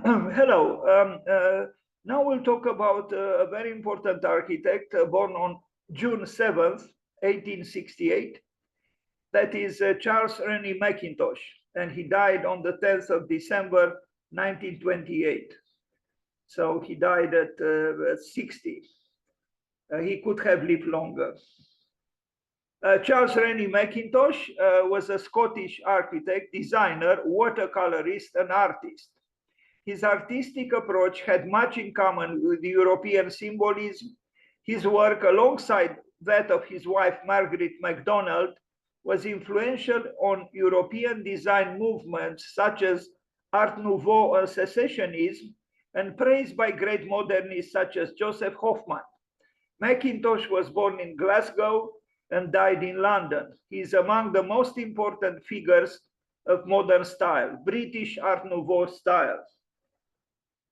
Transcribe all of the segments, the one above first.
Hello. Now we'll talk about a very important architect born on June 7th, 1868. That is Charles Rennie Mackintosh, and he died on the 10th of December, 1928. So he died at 60. He could have lived longer. Charles Rennie Mackintosh was a Scottish architect, designer, watercolorist, and artist. His artistic approach had much in common with European symbolism. His work, alongside that of his wife Margaret MacDonald, was influential on European design movements such as Art Nouveau and Secessionism, and praised by great modernists such as Joseph Hoffman. Mackintosh was born in Glasgow and died in London. He is among the most important figures of modern style, British Art Nouveau style.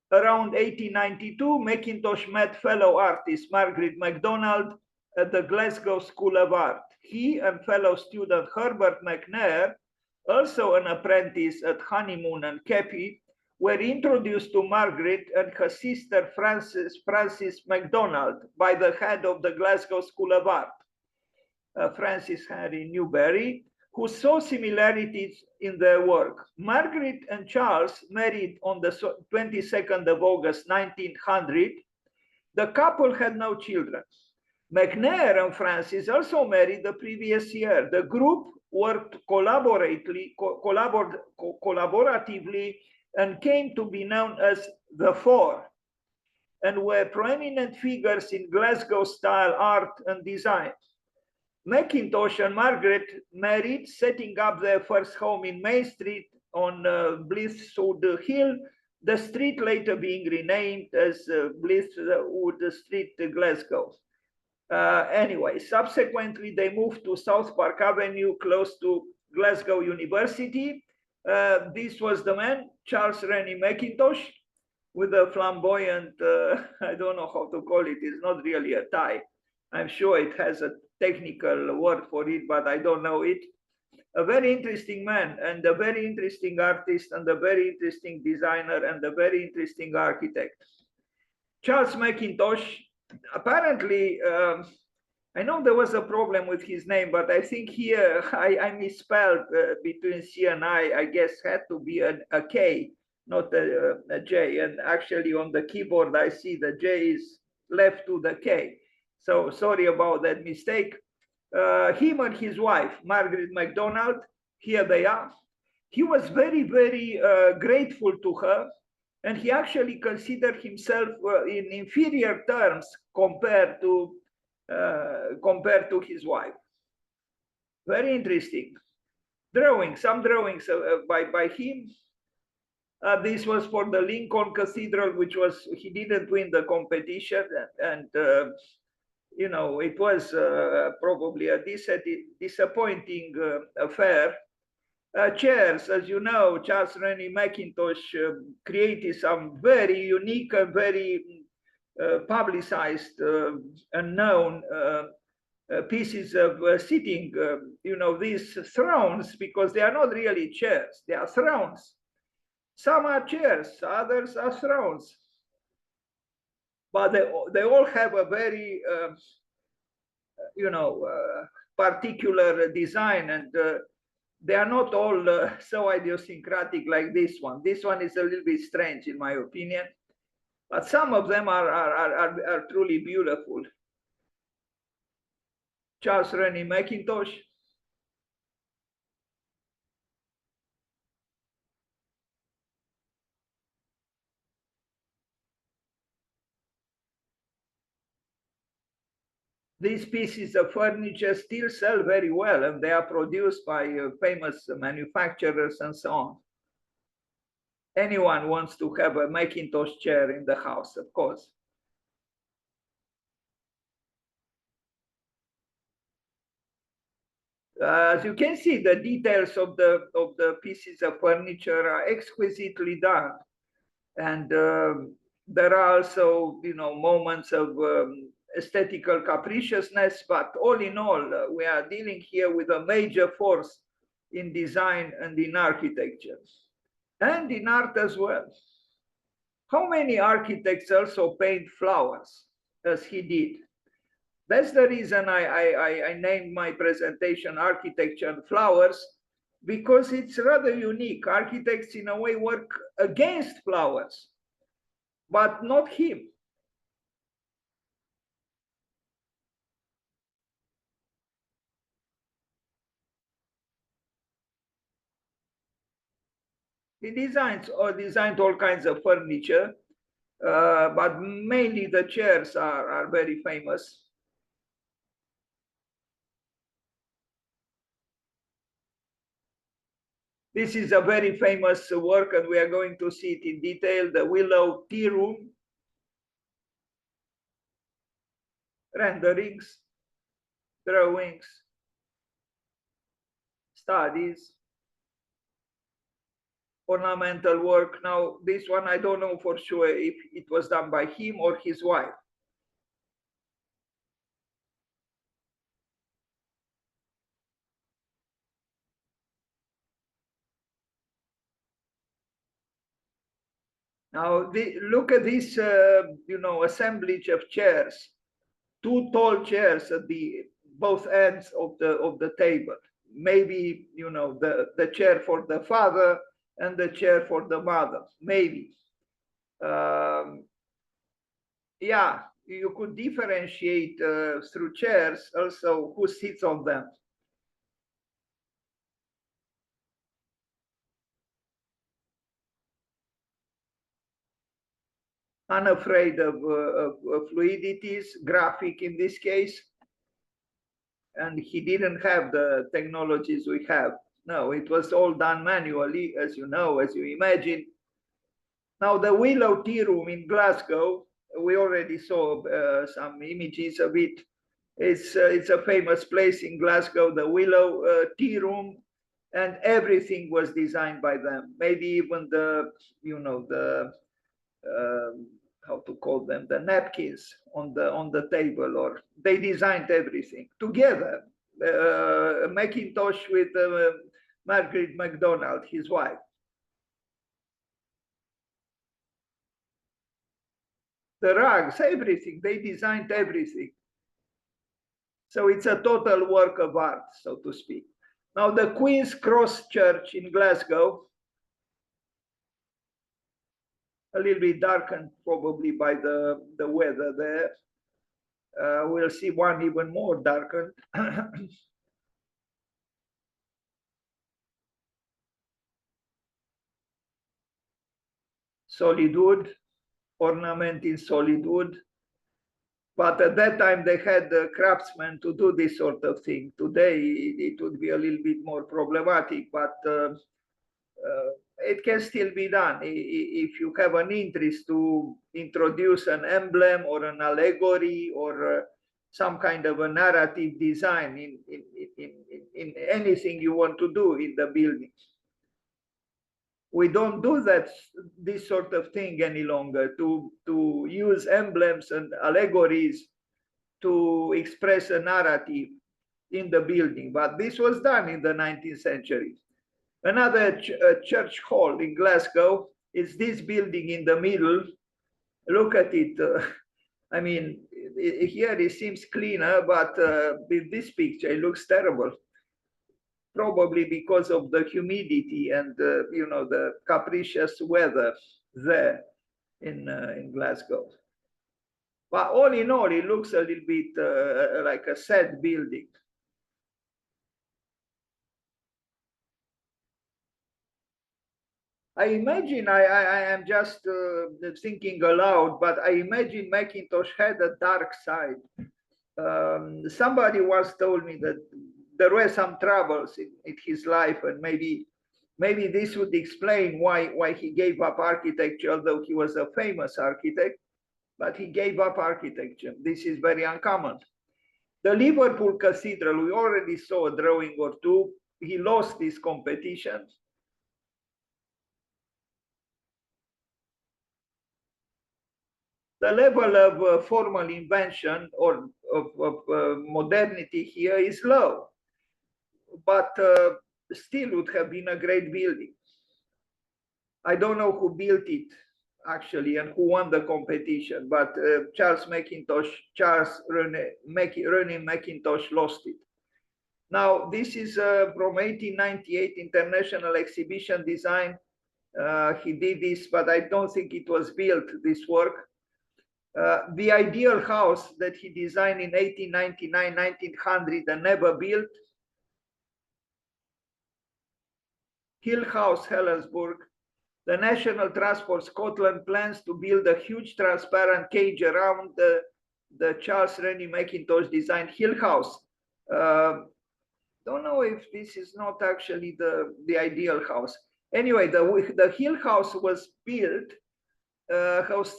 Around 1892, Mackintosh met fellow artist Margaret MacDonald at the Glasgow School of Art. He and fellow student Herbert McNair, also an apprentice at Honeymoon and Keppie, were introduced to Margaret and her sister Frances MacDonald by the head of the Glasgow School of Art, Francis Henry Newberry, who saw similarities in their work. Margaret and Charles married on the 22nd of August, 1900. The couple had no children. McNair and Francis also married the previous year. The group worked collaboratively and came to be known as the Four, and were prominent figures in Glasgow style art and design. Mackintosh and Margaret married, setting up their first home in Main Street on Blithwood Hill, the street later being renamed as Blithwood Street, Glasgow. Anyway, subsequently, they moved to South Park Avenue, close to Glasgow University. This was the man, Charles Rennie Mackintosh, with a flamboyant, I don't know how to call it, it's not really a tie. I'm sure it has a technical word for it, but I don't know it. A very interesting man, and a very interesting artist, and a very interesting designer, and a very interesting architect. Charles Mackintosh, apparently, I know there was a problem with his name, but I think here I misspelled between C and I guess had to be a K, not a J. And actually on the keyboard, I see the J is left to the K. So sorry about that mistake. Him and his wife, Margaret MacDonald, here they are. He was very, very grateful to her, and he actually considered himself in inferior terms compared to his wife. Very interesting. Some drawings by him. This was for the Lincoln Cathedral, which was, he didn't win the competition, and you know, it was probably a disappointing affair. Chairs, as you know, Charles Rennie Mackintosh created some very unique and very publicized and known pieces of sitting, you know, these thrones, because they are not really chairs, they are thrones. Some are chairs, others are thrones. But they all have a very, you know, particular design, and they are not all so idiosyncratic like this one. This one is a little bit strange, in my opinion, but some of them are truly beautiful. Charles Rennie Mackintosh. These pieces of furniture still sell very well, and they are produced by famous manufacturers and so on. Anyone wants to have a Mackintosh chair in the house, of course. As you can see, the details of the pieces of furniture are exquisitely done, and there are also, you know, moments of aesthetical capriciousness, but all in all, we are dealing here with a major force in design and in architecture, and in art as well. How many architects also paint flowers as he did? That's the reason I named my presentation Architecture and Flowers, because it's rather unique. Architects, in a way, work against flowers, but not him. He designed all kinds of furniture, but mainly the chairs are very famous. This is a very famous work, and we are going to see it in detail, the Willow Tea Room, renderings, drawings, studies, ornamental work. Now, this one, I don't know for sure if it was done by him or his wife. Now, look at this, assemblage of chairs, two tall chairs at the both ends of the table. Maybe, the chair for the father and the chair for the mother, maybe. Yeah, you could differentiate through chairs also who sits on them. Unafraid of fluidities, graphic in this case. And he didn't have the technologies we have. No, it was all done manually, as you know, as you imagine. Now, the Willow Tea Room in Glasgow, we already saw some images of it. It's a famous place in Glasgow, the Willow Tea Room, and everything was designed by them. Maybe even the how to call them, the napkins on the table, or they designed everything together. Mackintosh with Margaret MacDonald, his wife. The rugs, everything, they designed everything. So it's a total work of art, so to speak. Now, the Queen's Cross Church in Glasgow, a little bit darkened probably by the weather there. We'll see one even more darkened. Solid wood, ornament in solid wood. But at that time, they had craftsmen to do this sort of thing. Today, it would be a little bit more problematic, but it can still be done. If you have an interest to introduce an emblem or an allegory or some kind of a narrative design in anything you want to do in the building. We don't do this sort of thing any longer, to use emblems and allegories to express a narrative in the building. But this was done in the 19th century. Another church hall in Glasgow is this building in the middle. Look at it. I mean, here it seems cleaner, but in this picture, it looks terrible. Probably because of the humidity and the capricious weather there in Glasgow. But all in all, it looks a little bit like a sad building. I imagine, I am just thinking aloud, but I imagine Mackintosh had a dark side. Somebody once told me that there were some troubles in his life, and maybe this would explain why he gave up architecture, although he was a famous architect, but he gave up architecture. This is very uncommon. The Liverpool Cathedral, we already saw a drawing or two. He lost this competition. The level of formal invention or of modernity here is low, but still would have been a great building. I don't know who built it. actually, and who won the competition. But Rennie Mackintosh lost it. Now, this is from 1898 International Exhibition design. He did this, but I don't think it was built, this work. The ideal house that he designed in 1899, 1900, and never built. Hill House, Helensburgh. The National Trust for Scotland plans to build a huge transparent cage around the Charles Rennie Mackintosh designed Hill House. Don't know if this is not actually the ideal house. Anyway, the Hill House was built. House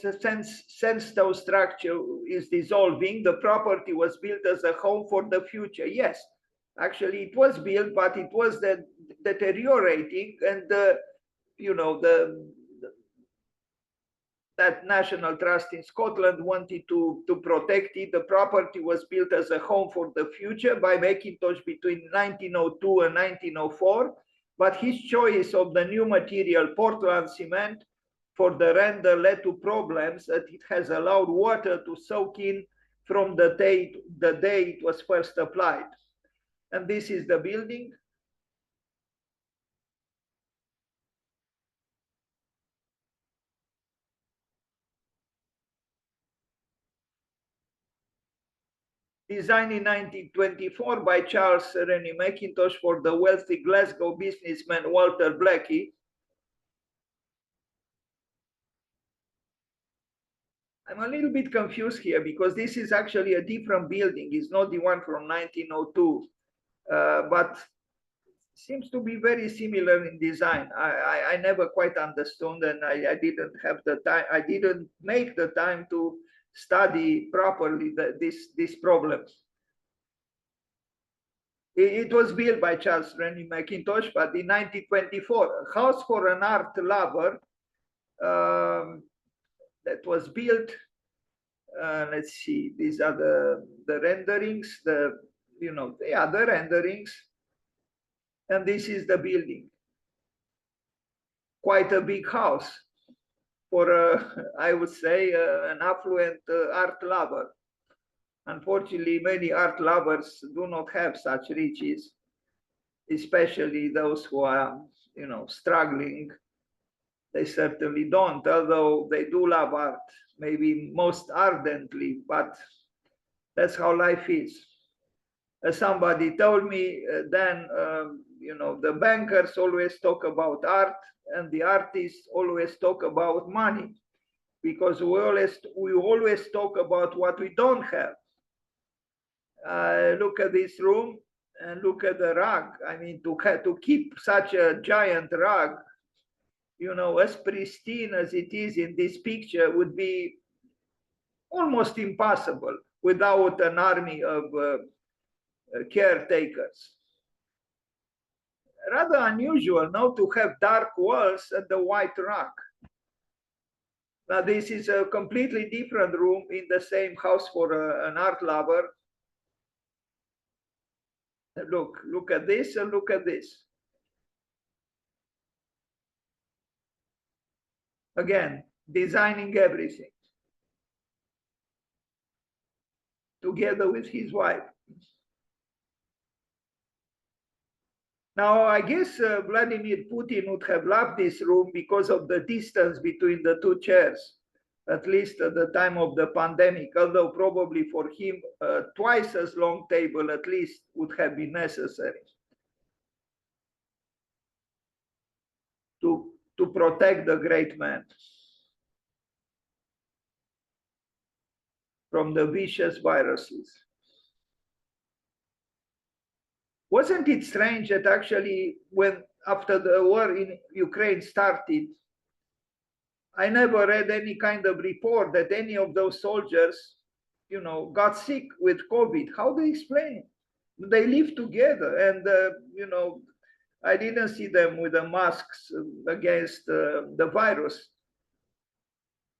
sandstone structure is dissolving. The property was built as a home for the future. Yes, actually it was built, but it was deteriorating, and that National Trust in Scotland wanted to protect it. The property was built as a home for the future by Mackintosh between 1902 and 1904, but his choice of the new material, Portland cement, for the render led to problems that it has allowed water to soak in from the day it was first applied. And this is the building. Designed in 1924 by Charles Rennie Mackintosh for the wealthy Glasgow businessman Walter Blackie. I'm a little bit confused here because this is actually a different building. It's not the one from 1902, but seems to be very similar in design. I never quite understood, and I didn't have the time. I didn't make the time to study properly this problem. It was built by Charles Rennie Mackintosh, but in 1924, a house for an art lover that was built. Let's see, these are the renderings, the renderings, and this is the building. Quite a big house for I would say an affluent art lover. Unfortunately, many art lovers do not have such riches, especially those who are struggling. They certainly don't, although they do love art, maybe most ardently, but that's how life is. As somebody told me, then, the bankers always talk about art and the artists always talk about money, because we always talk about what we don't have. Look at this room and look at the rug. I mean, to keep such a giant rug, as pristine as it is in this picture, would be almost impossible without an army of caretakers. Rather unusual now to have dark walls and the white rug. Now this is a completely different room in the same house for an art lover. Look at this and look at this. Again, designing everything together with his wife. Now, I guess Vladimir Putin would have loved this room because of the distance between the two chairs, at least at the time of the pandemic, although probably for him, twice as long table at least would have been necessary to protect the great man from the vicious viruses. Wasn't it strange that actually when after the war in Ukraine started, I never read any kind of report that any of those soldiers, got sick with COVID. How do you explain it? They live together, and I didn't see them with the masks against the virus.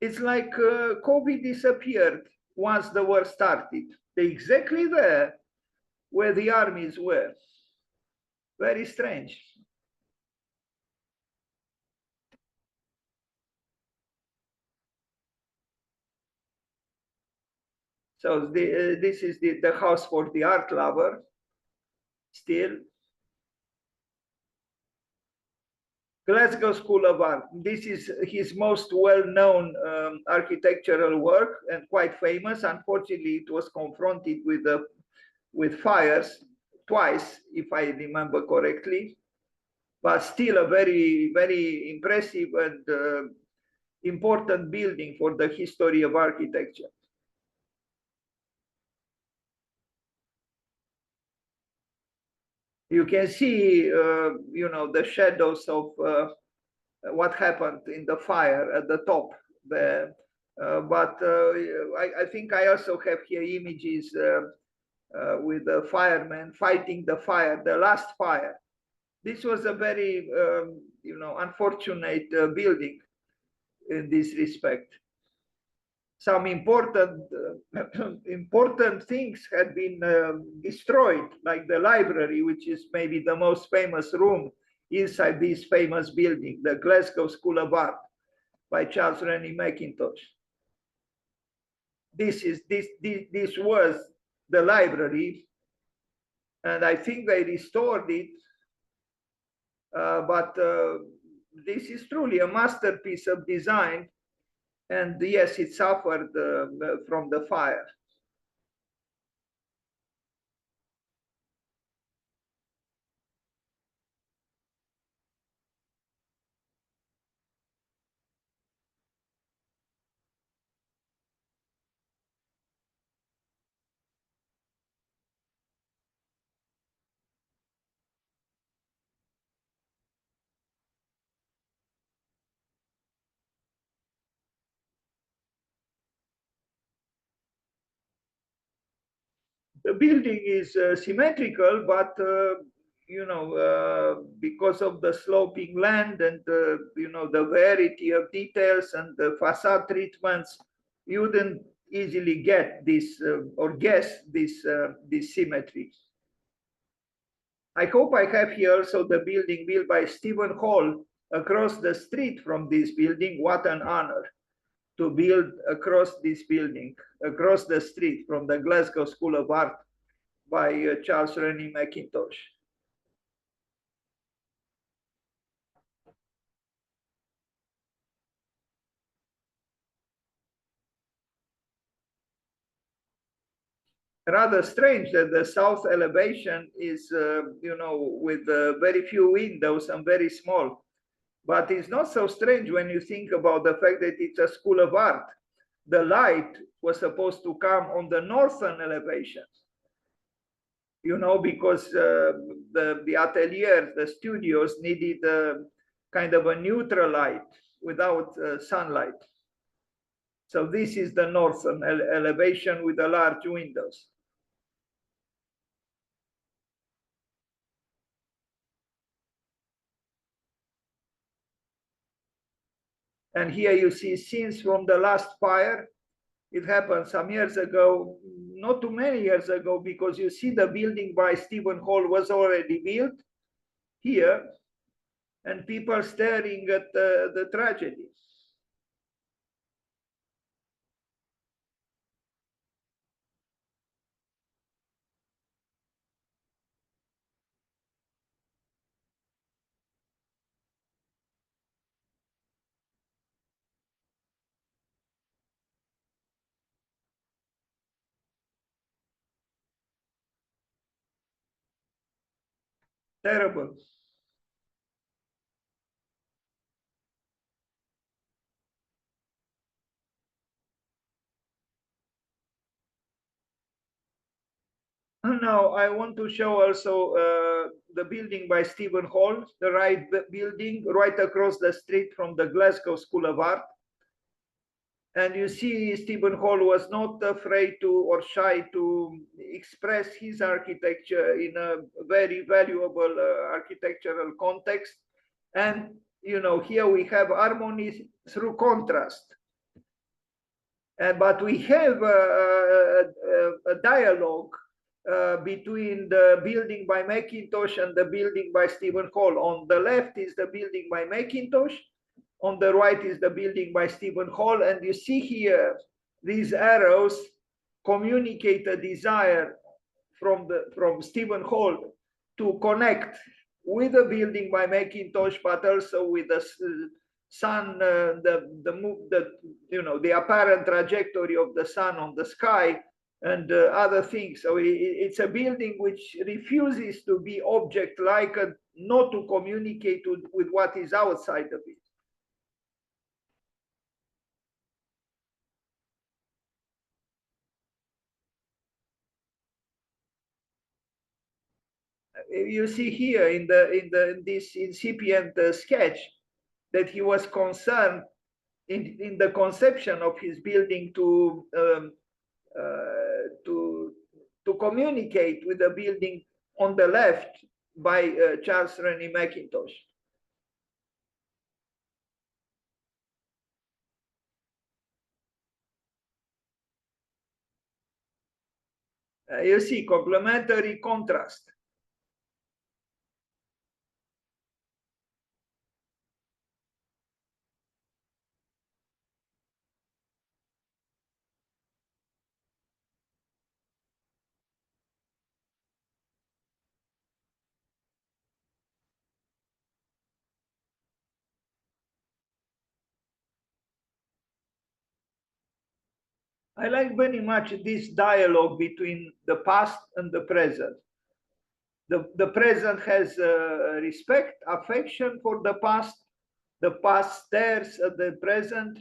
It's like COVID disappeared once the war started. They're exactly there where the armies were. Very strange. So this is the house for the art lover. Still, Glasgow School of Art. This is his most well-known architectural work and quite famous. Unfortunately, it was confronted with fires twice, if I remember correctly, but still a very, very impressive and important building for the history of architecture. You can see, the shadows of what happened in the fire at the top there. I think I also have here images with the firemen fighting the fire, the last fire. This was a very, unfortunate building in this respect. Some important important things had been destroyed, like the library, which is maybe the most famous room inside this famous building, the Glasgow School of Art by Charles Rennie Mackintosh. This was the library, and I think they restored it. But this is truly a masterpiece of design, and yes, it suffered from the fire. The building is symmetrical, but because of the sloping land and the variety of details and the facade treatments, you wouldn't easily get this or guess this symmetry. I hope I have here also the building built by Stephen Hall across the street from this building. What an honor to build across this building, across the street from the Glasgow School of Art by Charles Rennie Mackintosh. Rather strange that the south elevation is, with very few windows and very small. But it's not so strange when you think about the fact that it's a school of art. The light was supposed to come on the northern elevation, because the ateliers, the studios needed kind of a neutral light without sunlight. So this is the northern elevation with the large windows. And here you see scenes from the last fire. It happened some years ago, not too many years ago, because you see the building by Stephen Hall was already built here, and people staring at the tragedy. Terrible. And now I want to show also the building by Stephen Hall, the right building right across the street from the Glasgow School of Art. And you see, Stephen Hall was not afraid to or shy to express his architecture in a very valuable architectural context. And, here we have harmony through contrast. But we have a dialogue between the building by Mackintosh and the building by Stephen Hall. On the left is the building by Mackintosh. On the right is the building by Stephen Hall. And you see here these arrows communicate a desire from Stephen Hall to connect with the building by Mackintosh, but also with the sun, the apparent trajectory of the sun on the sky, and other things. So it's a building which refuses to be object-like and not to communicate with what is outside of it. You see here in this incipient sketch that he was concerned in the conception of his building to communicate with the building on the left by Charles Rennie Mackintosh. You see complementary contrast. I like very much this dialogue between the past and the present. The present has respect, affection for the past stares at the present.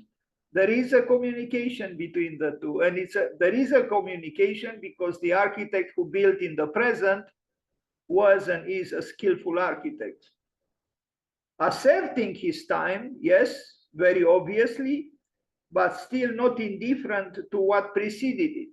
There is a communication between the two, and there is a communication because the architect who built in the present was and is a skillful architect. Asserting his time, yes, very obviously, but still not indifferent to what preceded it.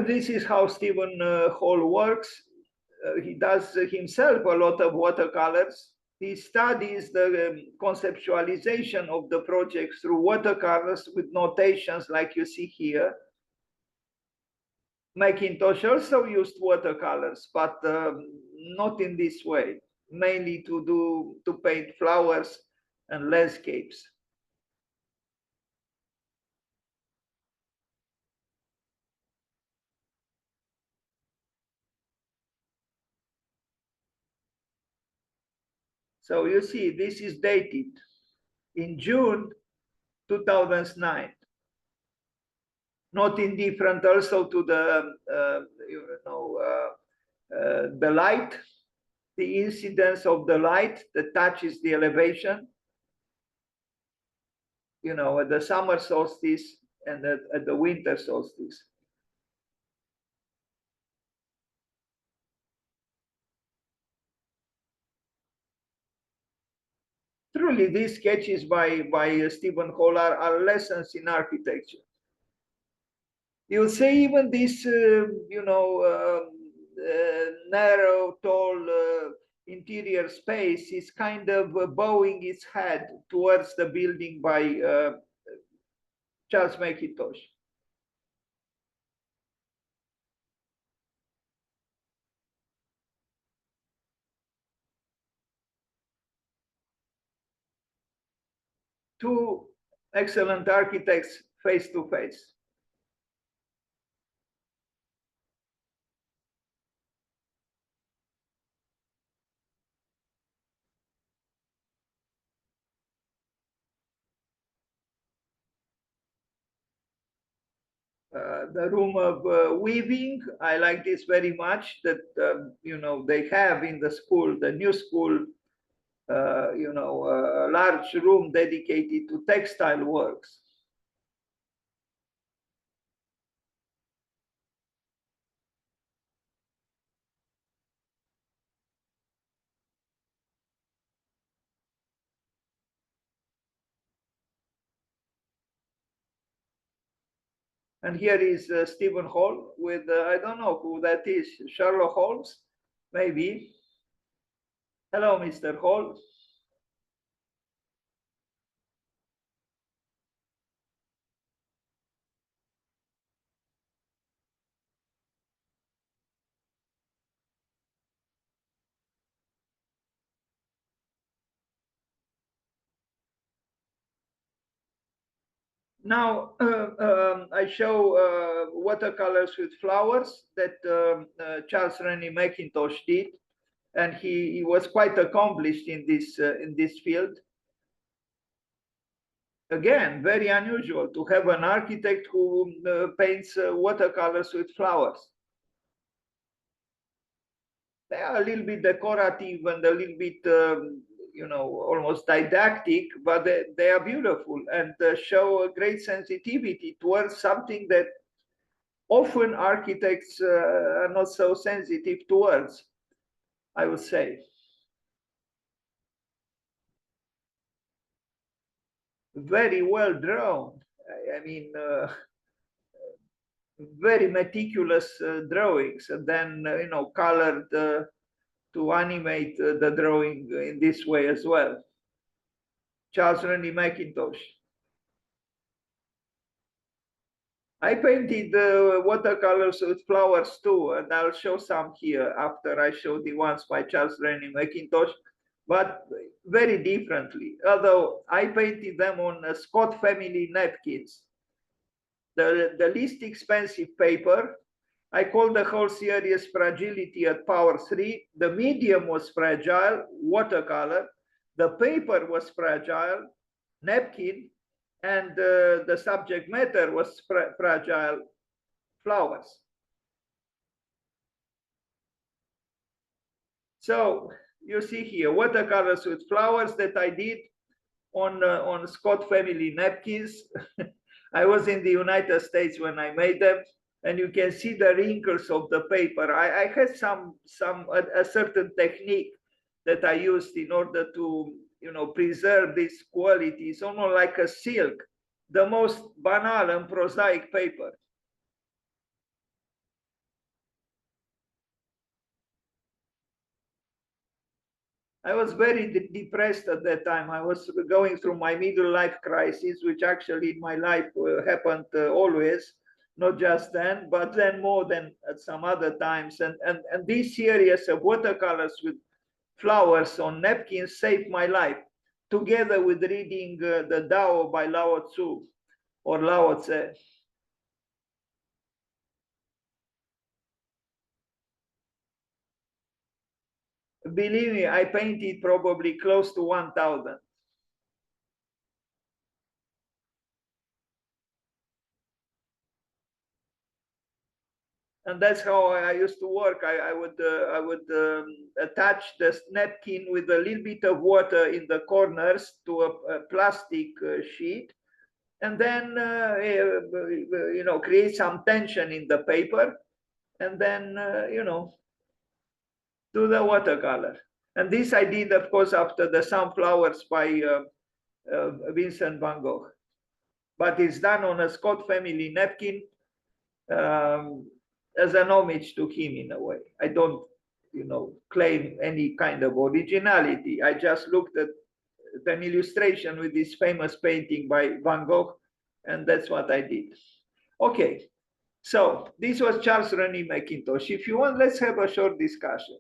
This is how Stephen Hall works. He does himself a lot of watercolors. He studies the conceptualization of the projects through watercolors with notations like you see here. Mackintosh also used watercolors, but not in this way, mainly to paint flowers and landscapes. So you see, this is dated in June 2009. Not indifferent also to the, the light, the incidence of the light that touches the elevation, at the summer solstice and at the winter solstice. Truly, these sketches by Stephen Hall are lessons in architecture. You'll say even this, narrow, tall interior space is kind of bowing its head towards the building by Charles Mackintosh. Two excellent architects face to face. The room of weaving, I like this very much, that they have in the school, the new school, a large room dedicated to textile works. And here is Stephen Hall with, I don't know who that is, Sherlock Holmes, maybe. Hello, Mr. Hall. Now, I show watercolors with flowers that Charles Rennie Mackintosh did, and he was quite accomplished in this field. Again, very unusual to have an architect who paints watercolors with flowers. They are a little bit decorative and a little bit, you know, almost didactic, but they are beautiful and show a great sensitivity towards something that often architects are not so sensitive towards, I would say. Very well drawn. I mean, very meticulous drawings, and then you know, colored to animate the drawing in this way as well. Charles Rennie Mackintosh. I painted watercolors with flowers too, and I'll show some here after I show the ones by Charles Rennie Mackintosh, but very differently. Although I painted them on Scott family napkins, the least expensive paper. I call the whole series Fragility at Power 3. The medium was fragile, watercolor. The paper was fragile, napkin, and the subject matter was fragile, flowers. So you see here watercolors with flowers that I did on Scott family napkins. I was in the United States when I made them, and you can see the wrinkles of the paper. I had a certain technique that I used in order to, you know, preserve these qualities, almost like a silk, the most banal and prosaic paper. I was very depressed at that time. I was going through my middle life crisis, which actually in my life happened always, not just then, but then more than at some other times. And this series of watercolors with flowers on napkins saved my life, together with reading the Tao by Lao Tzu or Lao Tse. Believe me, I painted probably close to 1,000. And that's how I used to work. I would attach the napkin with a little bit of water in the corners to a plastic sheet, and then you know, create some tension in the paper, and then you know, do the watercolor. And this I did, of course, after the Sunflowers by Vincent van Gogh. But it's done on a Scott family napkin. As an homage to him in a way. I don't, you know, claim any kind of originality. I just looked at an illustration with this famous painting by Van Gogh, and that's what I did. Okay, so this was Charles Rennie Mackintosh. If you want, let's have a short discussion.